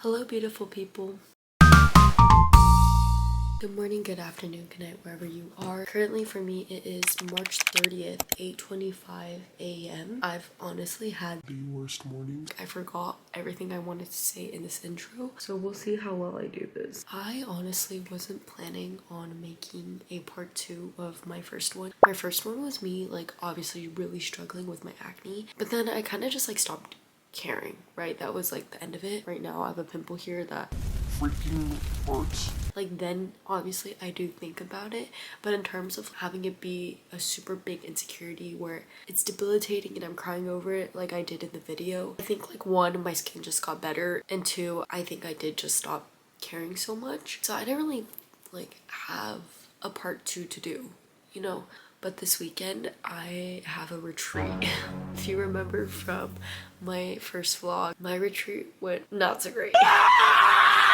Hello beautiful people. Good morning, good afternoon, good night, wherever you are. Currently for me it is March 30th, 8:25 a.m. I've honestly had the worst morning. I forgot everything I wanted to say in this intro, so we'll see how well I do this. I honestly wasn't planning on making a part 2 of my first one. My first one was me like obviously really struggling with my acne, but then I kind of just like stopped caring, right? That was like the end of it. Right now I have a pimple here that freaking hurts. Like then obviously I do think about it, but in terms of having it be a super big insecurity where it's debilitating and I'm crying over it like I did in the video, I think like one, my skin just got better, and two, I think I did just stop caring so much. So I didn't really like have a part 2 to do, you know? But this weekend I have a retreat. If you remember from my first vlog, my retreat went not so great.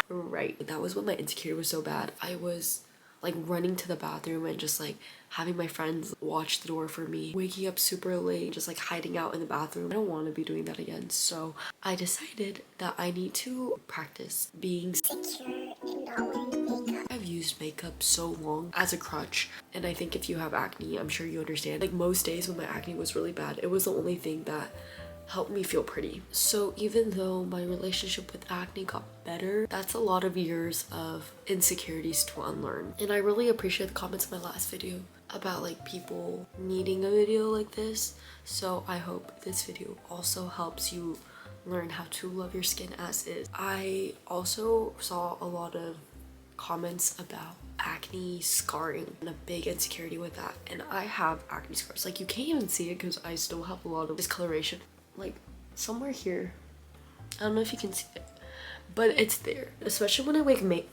Right, that was when my insecurity was so bad. I was like running to the bathroom and just like having my friends watch the door for me, waking up super late, just like hiding out in the bathroom. I don't want to be doing that again, so I decided that I need to practice being secure and not wearing makeup. I've used makeup so long as a crutch, and I think if you have acne, I'm sure you understand. Like most days when my acne was really bad, it was the only thing that helped me feel pretty. So even though my relationship with acne got better, that's a lot of years of insecurities to unlearn. And I really appreciate the comments in my last video about like people needing a video like this. So I hope this video also helps you learn how to love your skin as is. I also saw a lot of comments about acne scarring and a big insecurity with that, and I have acne scars. Like you can't even see it because I still have a lot of discoloration like somewhere here. I don't know if you can see it, but it's there. Especially when I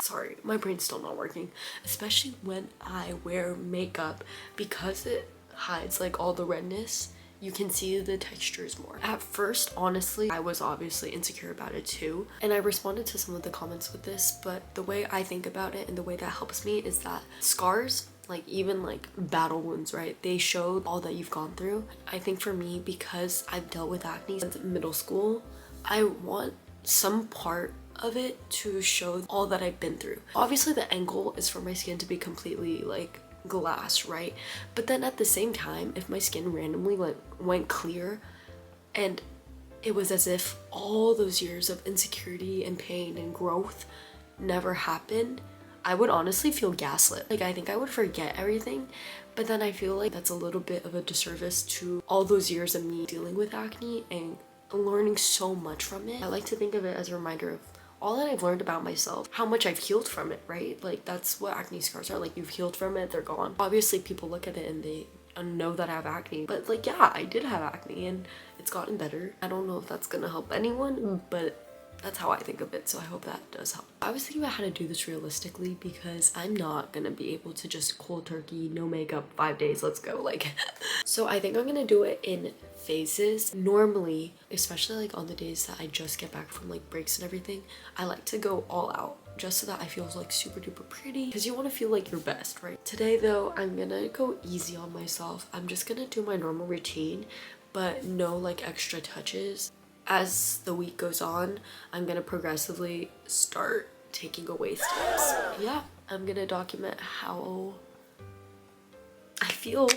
sorry, my brain's still not working. Especially when I wear makeup, because it hides like all the redness, you can see the textures more. At first, honestly, I was obviously insecure about it too, and I responded to some of the comments with this, but the way I think about it and the way that helps me is that scars, like even like battle wounds, right, they show all that you've gone through. I think for me, because I've dealt with acne since middle school, I want some part of it to show all that I've been through. Obviously the end goal is for my skin to be completely like glass, right? But then at the same time, if my skin randomly like went clear and it was as if all those years of insecurity and pain and growth never happened, I would honestly feel gaslit. Like I think I would forget everything, but then I feel like that's a little bit of a disservice to all those years of me dealing with acne and learning so much from it. I like to think of it as a reminder of all that I've learned about myself, how much I've healed from it, right? Like that's what acne scars are. Like you've healed from it, they're gone. Obviously people look at it and they know that I have acne, but like yeah, I did have acne and it's gotten better. I don't know if that's gonna help anyone, but that's how I think of it, so I hope that does help. I was thinking about how to do this realistically because I'm not gonna be able to just cold turkey, no makeup, 5 days, let's go, like. So I think I'm gonna do it in phases. Normally, especially like on the days that I just get back from like breaks and everything, I like to go all out just so that I feel like super duper pretty, because you want to feel like your best, right? Today though, I'm gonna go easy on myself. I'm just gonna do my normal routine, but no like extra touches. As the week goes on, I'm gonna progressively start taking away steps. Yeah, I'm gonna document how I feel.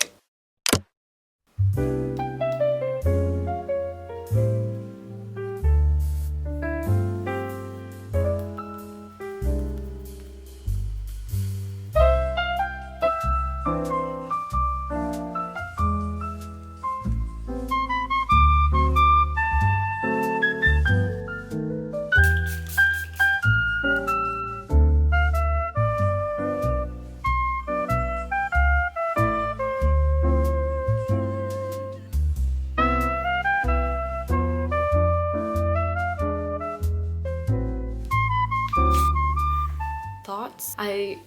Thoughts? I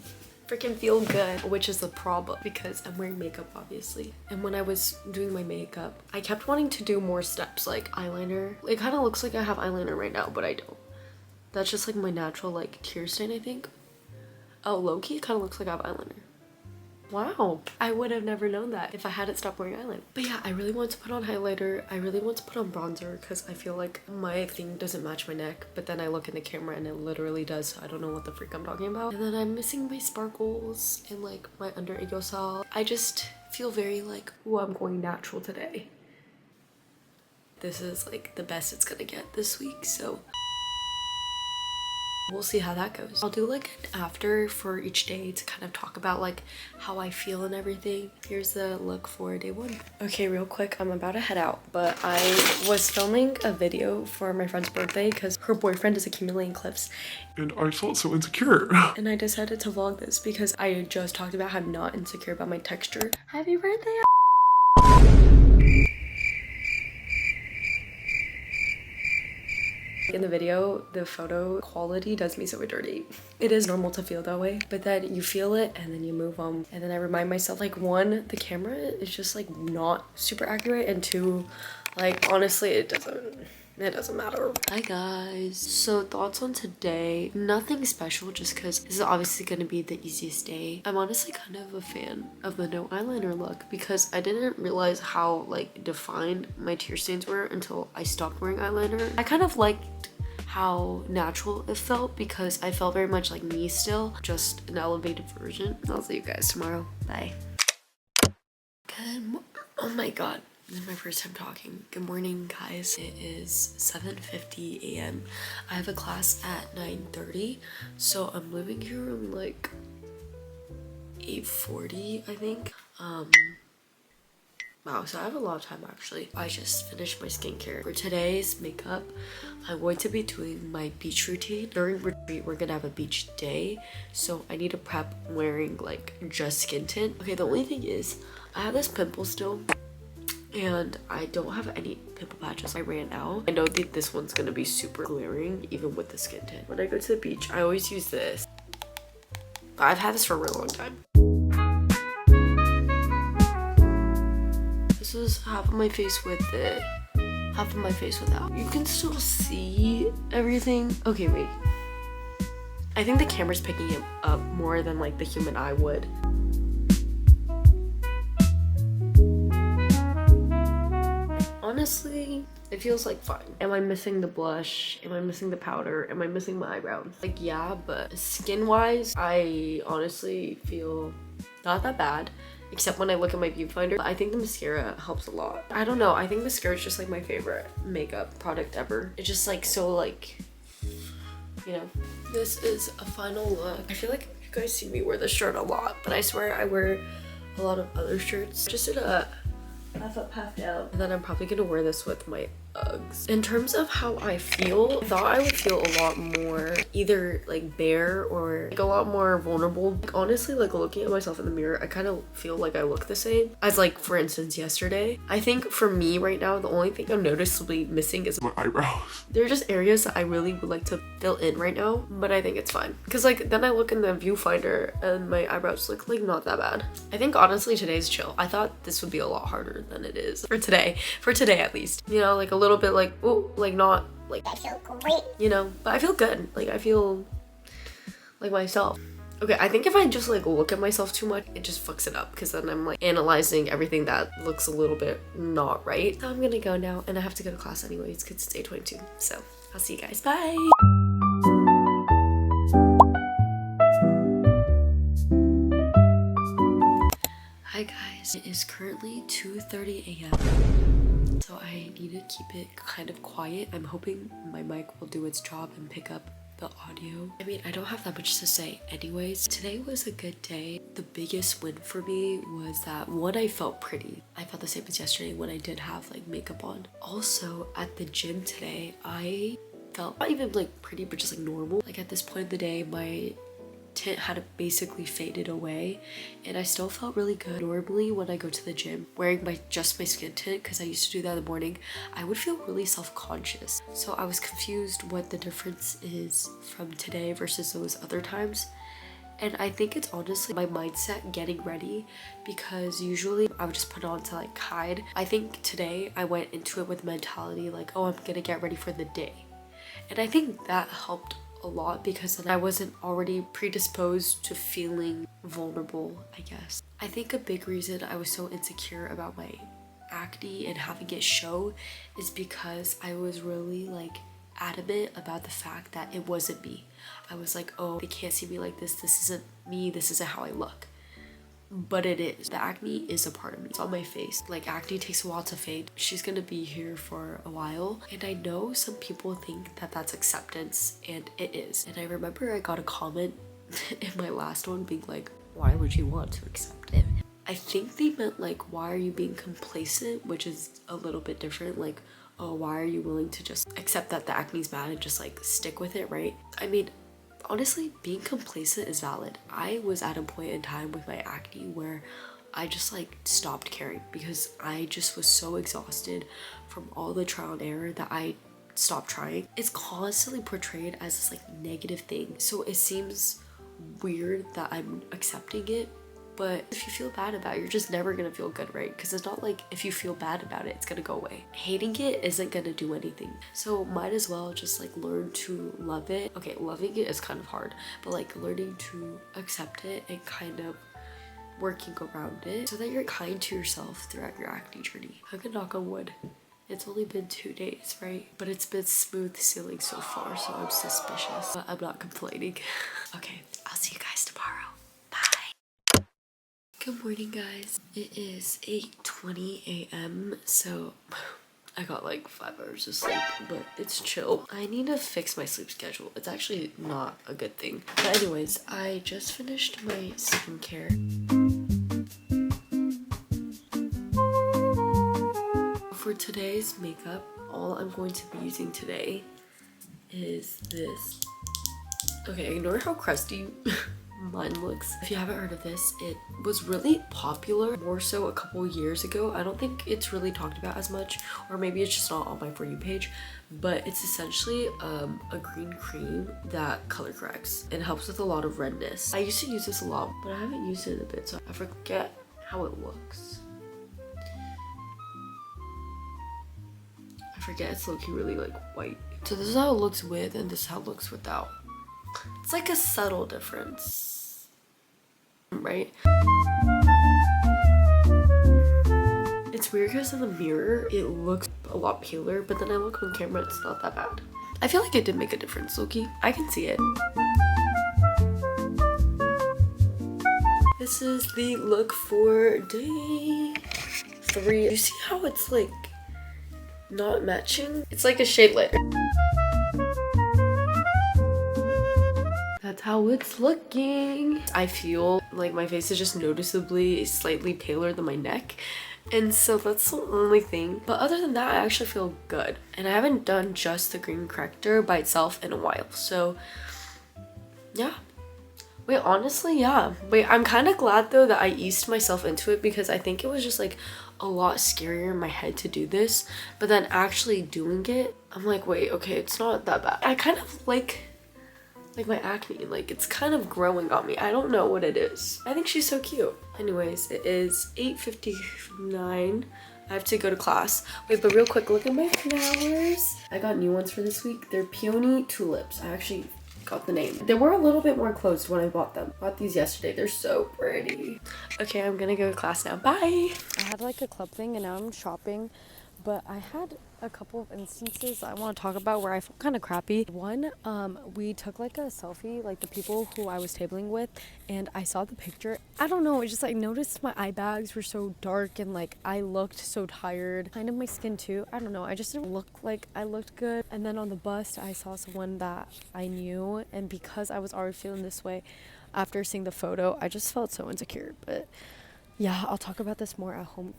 freaking feel good, which is the problem because I'm wearing makeup obviously, and when I was doing my makeup I kept wanting to do more steps like eyeliner. It kind of looks like I have eyeliner right now, but I don't. That's just like my natural like tear stain, I think. Oh, low-key it kind of looks like I have eyeliner. Wow, I would have never known that if I hadn't stopped wearing eyeliner. But yeah, I really want to put on highlighter. I really want to put on bronzer because I feel like my thing doesn't match my neck, but then I look in the camera and it literally does. So I don't know what the freak I'm talking about. And then I'm missing my sparkles and like my under eyeshadow. I just feel very like, oh, I'm going natural today. This is like the best it's gonna get this week, so we'll see how that goes. I'll do like an after for each day to kind of talk about like how I feel and everything. Here's the look for day 1. Okay, real quick, I'm about to head out, but I was filming a video for my friend's birthday because her boyfriend is accumulating clips. And I felt so insecure. And I decided to vlog this because I just talked about how I'm not insecure about my texture. Happy birthday! In the video, the photo quality does me so dirty. It is normal to feel that way, but then you feel it and then you move on. And then I remind myself, like, 1, the camera is just like not super accurate, and 2, like, honestly, it doesn't matter. Hi guys. So thoughts on today, nothing special just because this is obviously going to be the easiest day. I'm honestly kind of a fan of the no eyeliner look because I didn't realize how like defined my tear stains were until I stopped wearing eyeliner. I kind of liked how natural it felt because I felt very much like me still, just an elevated version. I'll see you guys tomorrow. Bye. Oh my god. This is my first time talking. Good morning, guys. It is 7:50 a.m. I have a class at 9:30, so I'm leaving here around like 8:40, I think. Wow, so I have a lot of time actually. I just finished my skincare. For today's makeup, I'm going to be doing my beach routine. During retreat, we're gonna have a beach day, so I need to prep wearing like just skin tint. Okay, the only thing is, I have this pimple still, and I don't have any pimple patches. I ran out. I know that this one's gonna be super glaring even with the skin tint. When I go to the beach, I always use this. I've had this for a really long time. This is half of my face with it, half of my face without. You can still see everything. Okay, wait. I think the camera's picking it up more than like the human eye would. Honestly, it feels like fine. Am I missing the blush? Am I missing the powder? Am I missing my eyebrows? Like, yeah, but skin-wise, I honestly feel not that bad, except when I look at my viewfinder. I think the mascara helps a lot. I don't know, I think mascara is just like my favorite makeup product ever. It's just like so like, you know. This is a final look. I feel like you guys see me wear this shirt a lot, but I swear I wear a lot of other shirts. Just did a half up, half down. And then I'm probably gonna wear this with my Uggs. In terms of how I feel, I thought I would feel a lot more either like bare or like a lot more vulnerable. Like, honestly, like looking at myself in the mirror, I kind of feel like I look the same as like, for instance, yesterday. I think for me right now, the only thing I'm noticeably missing is My eyebrows. There are just areas that I really would like to fill in right now, but I think it's fine. Because like then I look in the viewfinder and my eyebrows look like not that bad. I think honestly today's chill. I thought this would be a lot harder than it is for today at least. You know, like a little bit like, oh, like not like I feel great, you know, but I feel good. Like I feel like myself. Okay, I think if I just like look at myself too much, it just fucks it up because then I'm like analyzing everything that looks a little bit not right. So I'm gonna go now and I have to go to class anyways because it's 8:22. So I'll see you guys. Bye. Hi guys, it is currently 2:30 a.m. so I need to keep it kind of quiet. I'm hoping my mic will do its job and pick up the audio. I mean, I don't have that much to say anyways. Today was a good day. The biggest win for me was that one, I felt pretty. I felt the same as yesterday when I did have like makeup on. Also at the gym today, I felt not even like pretty but just like normal. Like at this point of the day, my tint had basically faded away and I still felt really good. Normally when I go to the gym wearing just my skin tint, because I used to do that in the morning, I would feel really self-conscious. So I was confused what the difference is from today versus those other times. And I think it's honestly my mindset getting ready, because usually I would just put it on to like hide. I think today I went into it with mentality like, oh, I'm gonna get ready for the day. And I think that helped a lot because then I wasn't already predisposed to feeling vulnerable, I guess. I think a big reason I was so insecure about my acne and having it show is because I was really like adamant about the fact that it wasn't me. I was like, oh, they can't see me like this isn't me, this isn't how I look. But it is. The acne is a part of me. It's on my face. Like, acne takes a while to fade. She's gonna be here for a while. And I know some people think that that's acceptance, and it is. And I remember I got a comment in my last one being like, why would you want to accept it? I think they meant like, why are you being complacent? Which is a little bit different. Like, oh, why are you willing to just accept that the acne's bad and just like stick with it, right? I mean, honestly, being complacent is valid. I was at a point in time with my acne where I just like stopped caring because I just was so exhausted from all the trial and error that I stopped trying. It's constantly portrayed as this like negative thing, so it seems weird that I'm accepting it. But if you feel bad about it, you're just never gonna feel good, right? Because it's not like if you feel bad about it, it's gonna go away. Hating it isn't gonna do anything. So might as well just like learn to love it. Okay, loving it is kind of hard, but like learning to accept it and kind of working around it so that you're kind to yourself throughout your acne journey. I could knock on wood. It's only been 2 days, right? But it's been smooth sailing so far, so I'm suspicious. But I'm not complaining. Okay, I'll see you guys tomorrow. Good morning, guys. It is 8:20 a.m. so I got like 5 hours of sleep, but it's chill. I need to fix my sleep schedule. It's actually not a good thing. But anyways, I just finished my skincare. For today's makeup, all I'm going to be using today is this. Okay, ignore how crusty mine looks. If you haven't heard of this, it was really popular more so a couple years ago. I don't think it's really talked about as much, or maybe it's just not on my For You page, but it's essentially a green cream that color corrects and helps with a lot of redness. I used to use this a lot, but I haven't used it in a bit, so I forget how it looks. I forget, it's looking really like white. So this is how it looks with, and this is how it looks without. It's like a subtle difference, right? It's weird because in the mirror it looks a lot paler, but then I look on camera, it's not that bad. I feel like it did make a difference, Loki. I can see it. This is the look for day 3. You see how it's like not matching? It's like a shade lighter. That's how it's looking. I feel like my face is just noticeably slightly paler than my neck, and so that's the only thing. But other than that, I actually feel good, and I haven't done just the green corrector by itself in a while, so yeah. Wait, honestly, yeah. Wait, I'm kind of glad though that I eased myself into it, because I think it was just like a lot scarier in my head to do this, but then actually doing it, I'm like, wait, okay, it's not that bad. I kind of like my acne, like it's kind of growing on me. I don't know what it is. I think she's so cute. Anyways, it is 8:59. I have to go to class. Wait, but real quick, look at my flowers. I got new ones for this week. They're peony tulips. I actually got the name. They were a little bit more closed when I bought them. Bought these yesterday. They're so pretty. Okay, I'm gonna go to class now. Bye. I had like a club thing and now I'm shopping, but I had a couple of instances I want to talk about where I felt kind of crappy. One, we took like a selfie, like the people who I was tabling with, and I saw the picture. I don't know, I just like noticed my eye bags were so dark and like I looked so tired. Kind of my skin too. I don't know, I just didn't look like I looked good. And then on the bus, I saw someone that I knew, and because I was already feeling this way after seeing the photo, I just felt so insecure. But yeah, I'll talk about this more at home.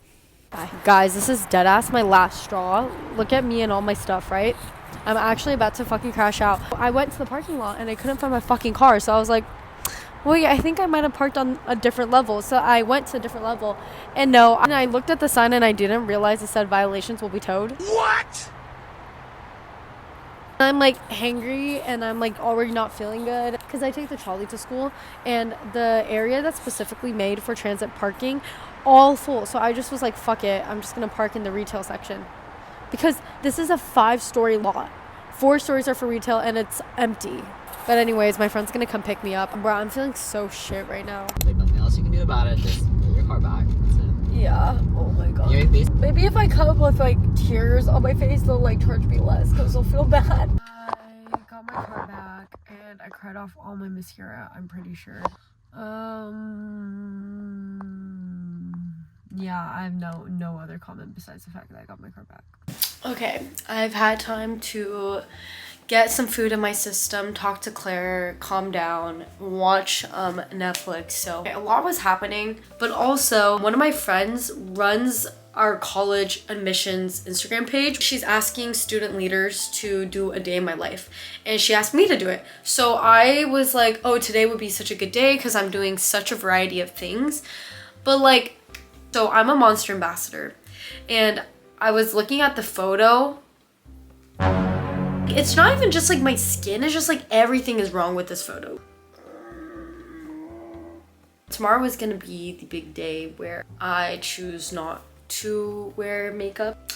Bye. Guys, this is deadass my last straw. Look at me and all my stuff, right? I'm actually about to fucking crash out. I went to the parking lot and I couldn't find my fucking car, so I was like, wait, I think I might have parked on a different level. So I went to a different level, and no, and I looked at the sign and I didn't realize it said violations will be towed. What? I'm like hangry and I'm like already not feeling good because I take the trolley to school, and the area that's specifically made for transit parking all full. So I just was like, fuck it, I'm just gonna park in the retail section because this is a 5-story lot. 4 stores are for retail and it's empty. But anyways, my friend's gonna come pick me up. Bro, I'm feeling so shit right now. Like nothing else you can do about it. Just get your car back. That's it. Yeah. Oh my god. Your face. Maybe if I come up with like tears on my face, they'll like charge me less because they'll feel bad. I got my car back and I cried off all my mascara, I'm pretty sure. Yeah, I have no other comment besides the fact that I got my car back. Okay, I've had time to get some food in my system, talk to Claire, calm down, watch Netflix. So a lot was happening, but also one of my friends runs our college admissions Instagram page. She's asking student leaders to do a day in my life and she asked me to do it. So I was like, oh, today would be such a good day because I'm doing such a variety of things. But like, so I'm a Monster ambassador and I was looking at the photo. It's not even just like my skin, it's just like everything is wrong with this photo. Tomorrow is gonna be the big day where I choose not to wear makeup.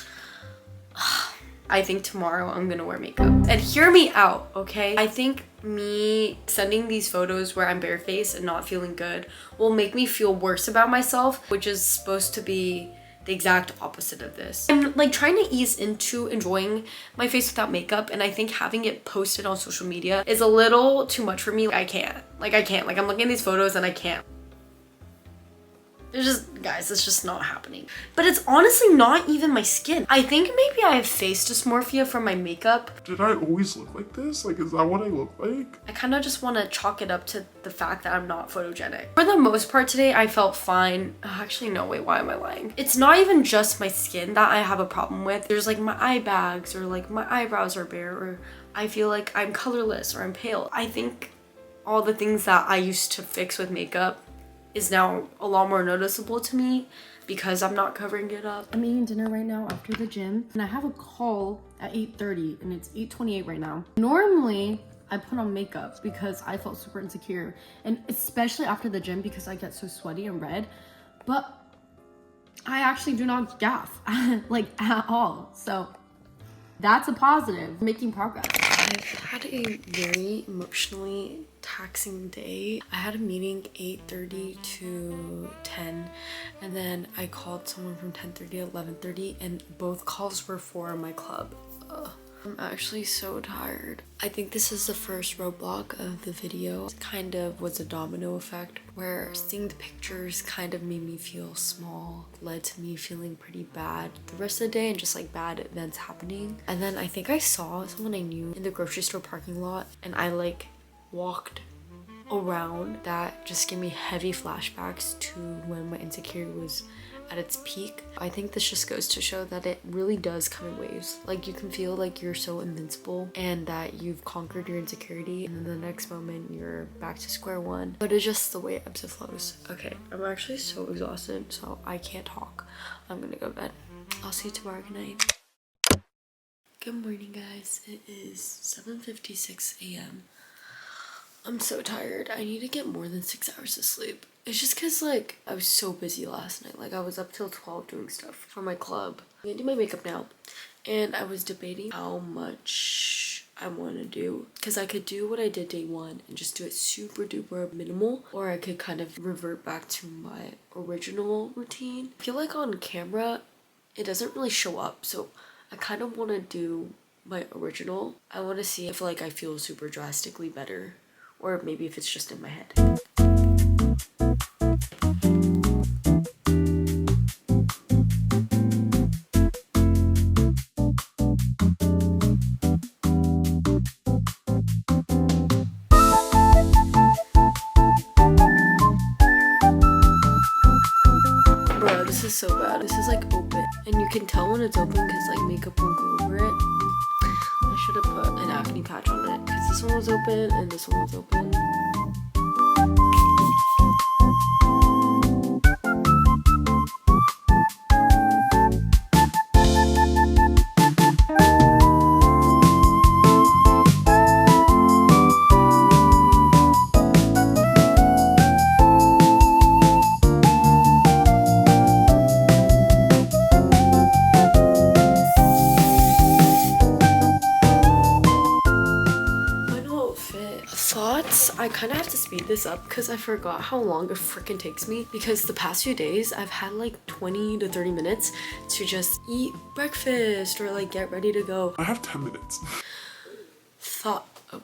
I think tomorrow I'm gonna wear makeup. And hear me out, okay? I think me sending these photos where I'm barefaced and not feeling good will make me feel worse about myself, which is supposed to be the exact opposite of this. I'm like trying to ease into enjoying my face without makeup, and I think having it posted on social media is a little too much for me. I can't. Like I'm looking at these photos and I can't. It's just, guys, it's just not happening. But it's honestly not even my skin. I think maybe I have face dysmorphia from my makeup. Did I always look like this? Like, is that what I look like? I kind of just want to chalk it up to the fact that I'm not photogenic. For the most part today, I felt fine. Actually, no, wait, why am I lying? It's not even just my skin that I have a problem with. There's like my eye bags or like my eyebrows are bare or I feel like I'm colorless or I'm pale. I think all the things that I used to fix with makeup is now a lot more noticeable to me because I'm not covering it up. I'm eating dinner right now after the gym and I have a call at 8:30 and it's 8:28 right now. Normally I put on makeup because I felt super insecure, and especially after the gym because I get so sweaty and red, but I actually do not gaff like at all. So that's a positive, making progress. I've had a very emotionally taxing day. I had a meeting 8:30 to 10 and then I called someone from 10:30 to 11:30 and both calls were for my club. I'm actually so tired. I think this is the first roadblock of the video. It kind of was a domino effect where seeing the pictures kind of made me feel small, led to me feeling pretty bad the rest of the day and just like bad events happening. And then I think I saw someone I knew in the grocery store parking lot and I like walked around. That just gave me heavy flashbacks to when my insecurity was at its peak. I think this just goes to show that it really does come in waves. Like you can feel like you're so invincible and that you've conquered your insecurity and then the next moment you're back to square one. But it's just the way it ebbs and flows. Okay, I'm actually so exhausted so I can't talk. I'm gonna go to bed. I'll see you tomorrow. Good night. Good morning guys. It is 7:56 a.m. I'm so tired. I need to get more than 6 hours of sleep. It's just cause like I was so busy last night. Like I was up till 12 doing stuff for my club. I'm gonna do my makeup now. And I was debating how much I want to do. Cause I could do what I did day one and just do it super duper minimal. Or I could kind of revert back to my original routine. I feel like on camera, it doesn't really show up. So I kind of want to do my original. I want to see if like I feel super drastically better. Or maybe if it's just in my head. Bro, this is so bad. This is like open. And you can tell when it's open because like makeup won't go over it. I should have put an acne patch on it because this one was open and this one was open. thoughts. I kind of have to speed this up because I forgot how long it freaking takes me, because the past few days I've had like 20 to 30 minutes to just eat breakfast or like get ready to go. I have 10 minutes. I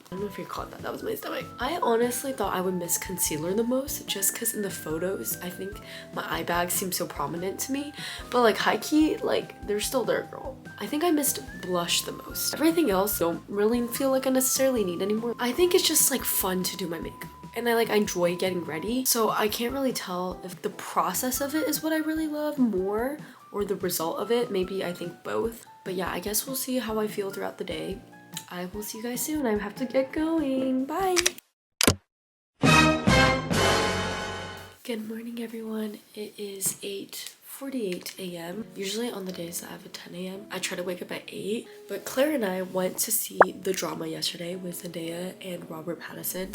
don't know if you caught that was my stomach. I honestly thought I would miss concealer the most, just because in the photos I think my eye bags seem so prominent to me, but like high-key, like they're still there, girl. I think I missed blush the most. Everything else don't really feel like I necessarily need anymore. I think it's just like fun to do my makeup, and I enjoy getting ready, so I can't really tell if the process of it is what I really love more or the result of it. Maybe I think both, but yeah, I guess we'll see how I feel throughout the day. I will see you guys soon. I have to get going. Bye. Good morning, everyone. It is 8:48 a.m. Usually on the days that I have a 10 a.m. I try to wake up at 8, but Claire and I went to see The Drama yesterday with Zendaya and Robert Pattinson.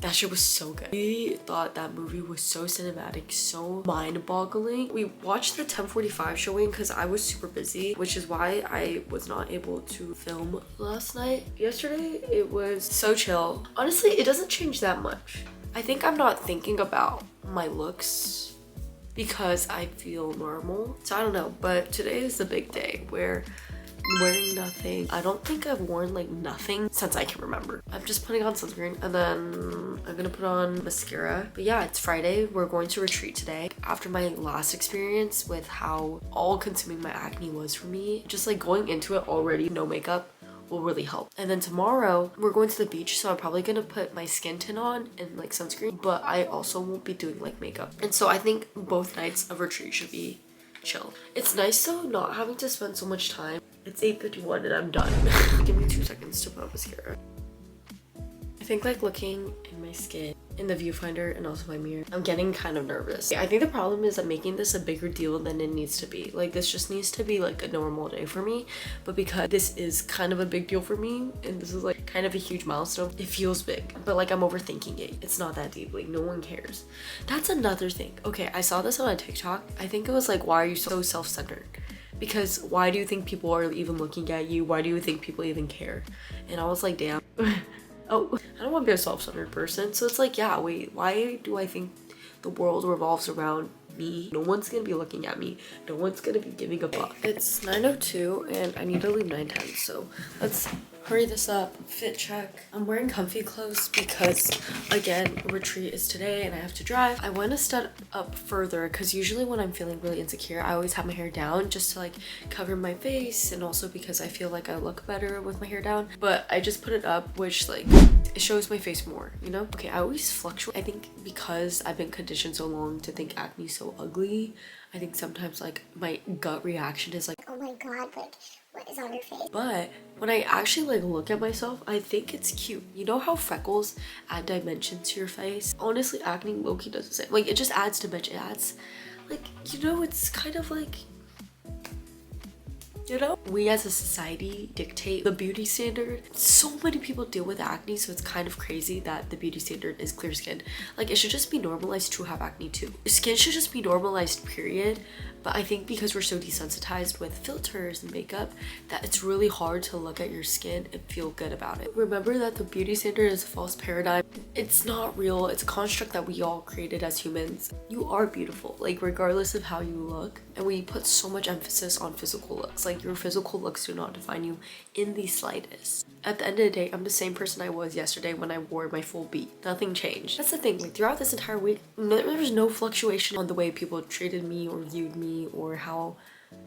That shit was so good. We thought that movie was so cinematic, so mind-boggling. We watched the 10:45 showing because I was super busy, which is why I was not able to film last night. Yesterday, it was so chill. Honestly, it doesn't change that much. I think I'm not thinking about my looks because I feel normal. So I don't know, but today is the big day where I'm wearing nothing. I don't think I've worn like nothing since I can remember. I'm just putting on sunscreen and then I'm gonna put on mascara. But yeah, it's Friday. We're going to retreat today. After my last experience with how all-consuming my acne was for me, just like going into it already no makeup will really help. And then tomorrow we're going to the beach, so I'm probably gonna put my skin tint on and like sunscreen, but I also won't be doing like makeup. And so I think both nights of retreat should be chill. It's nice though not having to spend so much time. It's 8:51 and I'm done. Give me 2 seconds to put on mascara. I think like looking in my skin, in the viewfinder, and also my mirror, I'm getting kind of nervous. I think the problem is I'm making this a bigger deal than it needs to be. Like this just needs to be like a normal day for me, but because this is kind of a big deal for me and this is like kind of a huge milestone, it feels big, but like I'm overthinking it. It's not that deep, like no one cares. That's another thing. Okay, I saw this on a TikTok. I think it was like, why are you so self-centered? Because why do you think people are even looking at you? Why do you think people even care? And I was like, damn. Oh, I don't want to be a self-centered person. So it's like, yeah, wait, why do I think the world revolves around me? No one's gonna be looking at me. No one's gonna be giving a fuck. It's 9:02 and I need to leave 9:10, so let's hurry this up. Fit check. I'm wearing comfy clothes because again, retreat is today and I have to drive. I want to step up further because usually when I'm feeling really insecure, I always have my hair down just to like cover my face, and also because I feel like I look better with my hair down. But I just put it up, which like it shows my face more, you know? Okay, I always fluctuate. I think because I've been conditioned so long to think acne is so ugly, I think sometimes like my gut reaction is like, oh my god, like what is on your face? But when I actually like look at myself, I think it's cute. You know how freckles add dimension to your face? Honestly, acne low-key does the same. Like it just adds dimension. It adds like, you know, it's kind of like, you know, we as a society dictate the beauty standard. So many people deal with acne, so it's kind of crazy that the beauty standard is clear skin. Like it should just be normalized to have acne too. Your skin should just be normalized, period. But I think because we're so desensitized with filters and makeup that it's really hard to look at your skin and feel good about it. Remember that the beauty standard is a false paradigm. It's not real. It's a construct that we all created as humans. You are beautiful, like regardless of how you look. And we put so much emphasis on physical looks. Like your physical looks do not define you in the slightest. At the end of the day, I'm the same person I was yesterday when I wore my full beat. Nothing changed. That's the thing, like throughout this entire week, there was no fluctuation on the way people treated me or viewed me or how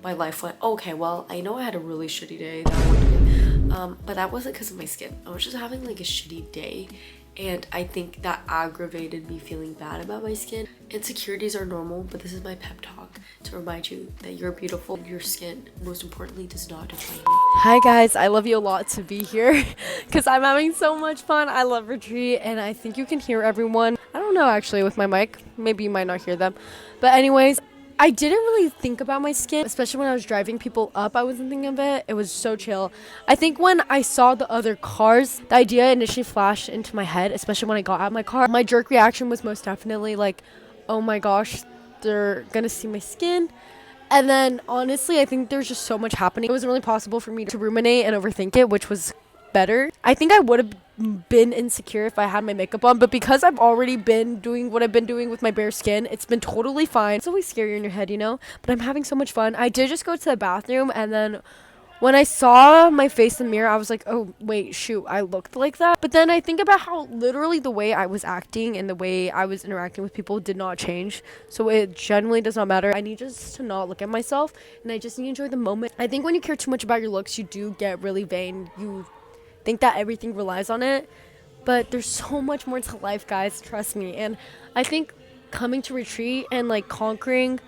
my life went. Okay, well, I know I had a really shitty day that one day, but that wasn't because of my skin. I was just having like a shitty day, and I think that aggravated me feeling bad about my skin. Insecurities are normal, but this is my pep talk to remind you that you're beautiful. Your skin, most importantly, does not define you. Hi guys, I love you a lot to be here because I'm having so much fun. I love retreat and I think you can hear everyone. I don't know actually with my mic, maybe you might not hear them. But anyways, I didn't really think about my skin, especially when I was driving people up. I wasn't thinking of it. It was so chill. I think when I saw the other cars, the idea initially flashed into my head, especially when I got out of my car. My jerk reaction was most definitely like, oh my gosh, they're gonna see my skin. And then honestly, I think there's just so much happening. It wasn't really possible for me to ruminate and overthink it, which was better. I think I would have been insecure if I had my makeup on, but because I've already been doing what I've been doing with my bare skin, it's been totally fine. It's always scary in your head, you know, but I'm having so much fun. I did just go to the bathroom, and then when I saw my face in the mirror, I was like, oh, wait, shoot, I looked like that. But then I think about how literally the way I was acting and the way I was interacting with people did not change. So it generally does not matter. I need just to not look at myself, and I just need to enjoy the moment. I think when you care too much about your looks, you do get really vain. You think that everything relies on it. But there's so much more to life, guys. Trust me. And I think coming to retreat and like conquering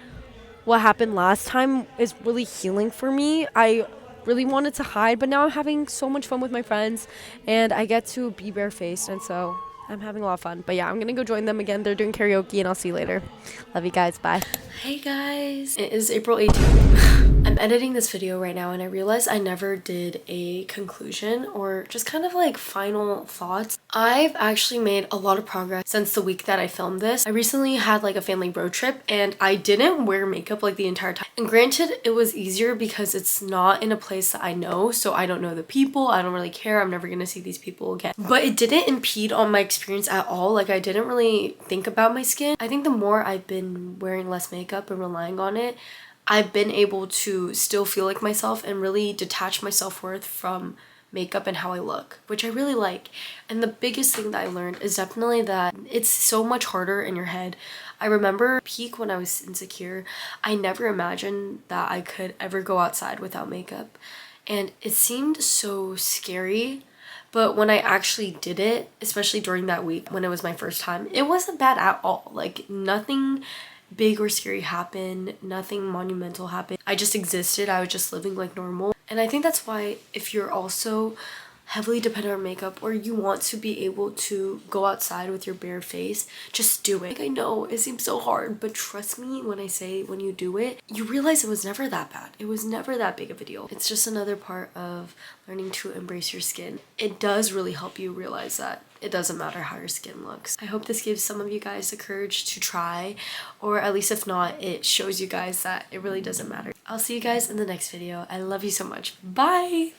what happened last time is really healing for me. I really wanted to hide, but now I'm having so much fun with my friends, and I get to be barefaced, and so I'm having a lot of fun. But yeah, I'm gonna go join them again. They're doing karaoke, and I'll see you later. Love you guys. Bye. Hey guys, it is April 18th. I'm editing this video right now, and I realized I never did a conclusion or just kind of like final thoughts. I've actually made a lot of progress since the week that I filmed this. I recently had like a family road trip, and I didn't wear makeup like the entire time. And granted, it was easier because it's not in a place that I know, so I don't know the people. I don't really care. I'm never gonna see these people again. But it didn't impede on my experience at all. Like, I didn't really think about my skin. I think the more I've been wearing less makeup and relying on it, I've been able to still feel like myself and really detach my self-worth from makeup and how I look, which I really like. And the biggest thing that I learned is definitely that it's so much harder in your head. I remember peak when I was insecure, I never imagined that I could ever go outside without makeup, and it seemed so scary. But when I actually did it, especially during that week when it was my first time, it wasn't bad at all. Like, nothing big or scary happened, nothing monumental happened. I just existed. I was just living like normal. And I think that's why if you're also heavily dependent on makeup, or you want to be able to go outside with your bare face, just do it. Like, I know it seems so hard, but trust me when I say when you do it, you realize it was never that bad. It was never that big of a deal. It's just another part of learning to embrace your skin. It does really help you realize that it doesn't matter how your skin looks. I hope this gives some of you guys the courage to try, or at least if not, it shows you guys that it really doesn't matter. I'll see you guys in the next video. I love you so much. Bye!